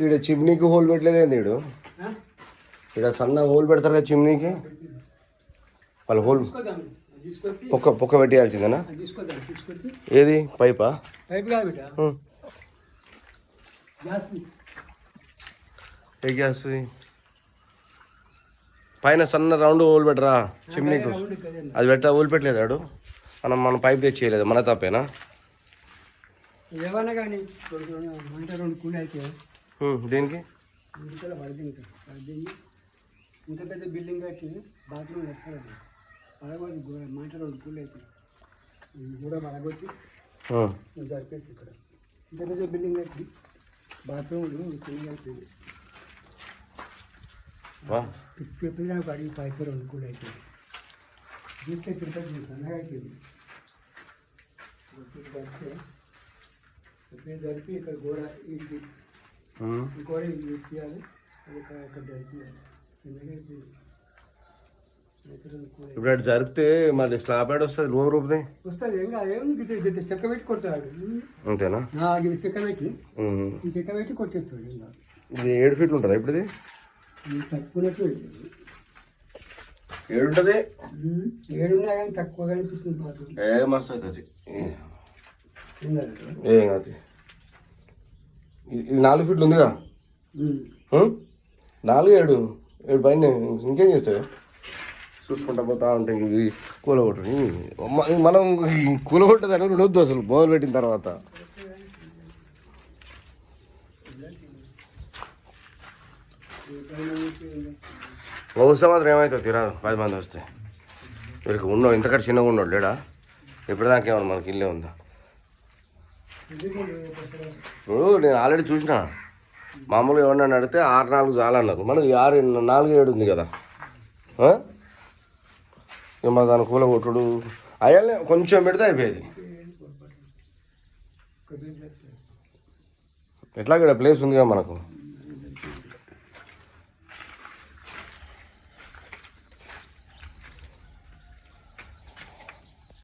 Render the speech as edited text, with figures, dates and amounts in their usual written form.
ఈడ చిమ్నీకి హోల్ పెట్టలేదేంది ఈడు ఇక్కడ సన్న హోల్ పెడతారు కదా చిమ్నీకి వాళ్ళు హోల్ పొక్క పెట్టేయాల్సిందేనా ఏది పైపా ఏ గ్యాస్ పైన సన్న రౌండ్ హోల్ పెట్టరా చిమ్నీకి అది హోల్ పెట్టలేదు ఆడు మన పైప్ తెచ్చి చేయలేదు మన తప్పేనా ఏమన్నా కానీ రెండు కూలి అయితే దేనికి ఇంత పెద్ద బిల్డింగ్ కట్టి బాత్రూమ్ వేస్తారు పడగొట్టి మాట రెండు కూలి అయితే కూడా పడగొట్టి జరిపేసి ఇక్కడ ఇంత పెద్ద బిల్డింగ్ కట్టి బాత్రూమ్ కూలి అయిపోయింది చెప్పినా అడిగి పైకి రెండు కూలి అవుతుంది చూస్తే క్రికెట్ సన్నగా అయిపోయింది జరిపి ఇక్కడ గోడ ఇది గోడ ఇప్పించాలి అక్కడ జరిపించాలి చిన్నగా అయిపోయింది ఇప్పుడు అటు జరిపితే మళ్ళీ స్లాబ్ యాడ్ వస్తుంది లో రూపుది వస్తుంది ఏం కాదు ఏమి చెక్క పెట్టి కొడతాడు అంతేనా ఇది చెక్క పెట్టి ఈ చెక్క పెట్టి కొట్టేస్తాడు ఇది 7 ఫీట్లు ఉంటుందా ఇప్పుడు ఇది తక్కువనట్టు 7 ఉంటుంది 7 ఉన్నా కానీ తక్కువ కనిపిస్తుంది ఏ మస్తు అవుతుంది ఏం కాదు ఇది 4 ఫీట్లు ఉందిగా 4 7 పైన ఇంకేం చేస్తావు చూసుకుంటా పోతా ఉంటే ఇది కూలగొట్టని మనం కూలగొట్టదని ఉండొద్దు అసలు మొదలు పెట్టిన తర్వాత వస్తే మాత్రం ఏమవుతుంది తీరాదు 10 మంది వస్తే వీరికి ఉన్నావు ఇంతకంటే చిన్నగా ఉన్నాడు లేడా ఎప్పటిదాకా ఏమన్నా మనకి ఇల్లే ఉందా ఇప్పుడు నేను ఆల్రెడీ చూసిన మామూలుగా ఎవరన్నా అడిగితే 6 4 చాలన్నారు మనది 6 4 7 ఉంది కదా మన దాని కూల కొట్టుడు అయ్యాలే కొంచెం పెడితే అయిపోయేది ఎట్లాగ ప్లేస్ ఉంది కదా మనకు